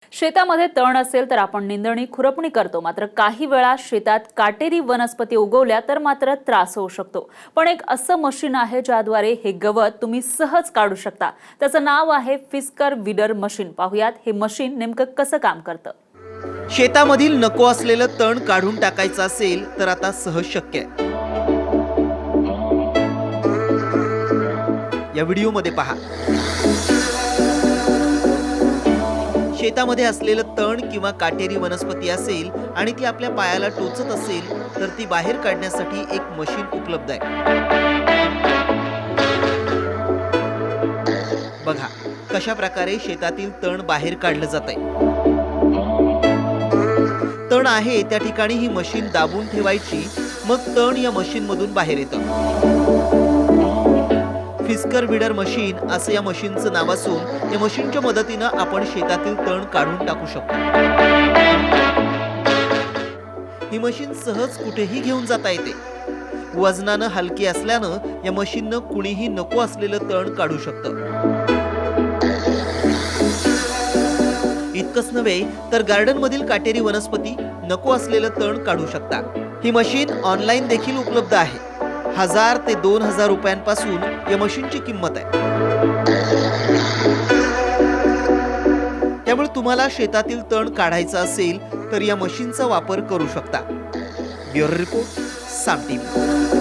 शेतामध्ये तण असेल तर आपण निंदणी खुरपणी करतो, मात्र काही वेळा शेतात काटेरी वनस्पती उगवल्या तर मात्र त्रास होऊ शकतो। पण एक असं मशीन आहे ज्याद्वारे हे गवत तुम्ही सहज काढू शकता। त्याचं नाव आहे फिस्कर वीडर मशीन। पाहुयात हे मशीन नेमकं कसं काम करतं। शेतामधील नको असलेलं तण काढून टाकायचं असेल तर आता सहज शक्य आहे। या व्हिडिओमध्ये पहा। शेतामध्ये असलेलं तण किंवा काटेरी वनस्पती असेल आणि ती आपल्या पायाला टोचत असेल तर ती बाहेर काढण्यासाठी एक मशीन उपलब्ध आहे। बघा कशा प्रकारे शेतातील तण बाहेर काढलं जातंय। तण आहे त्या ठिकाणी ही मशीन दाबून ठेवायची, मग तण या मशीन मधून बाहेर येतं। फिस्कर वीडर मशीन असं या मशीनचं नाव असून या मशीनच्या मदतीनं आपण शेतातील तण काढून टाकू शकतो। ही मशीन सहज कुठेही घेऊन जाता येते। वजनानं हलकी असल्यानं या मशीननं कुणीही नको असलेलं तण काढू शकतं। इतकंच नव्हे तर गार्डन मधील काटेरी वनस्पती नको असलेलं तण काढू शकता। ही मशीन ऑनलाईन देखील उपलब्ध आहे। 1000 ते 2000 रुपयांपासून या मशीनची किंमत आहे। त्यामुळे तुम्हाला शेतातील तण काढायचं असेल तर या मशीनचा वापर करू शकता। ब्युरो रिपोर्ट, साम टीव्ही।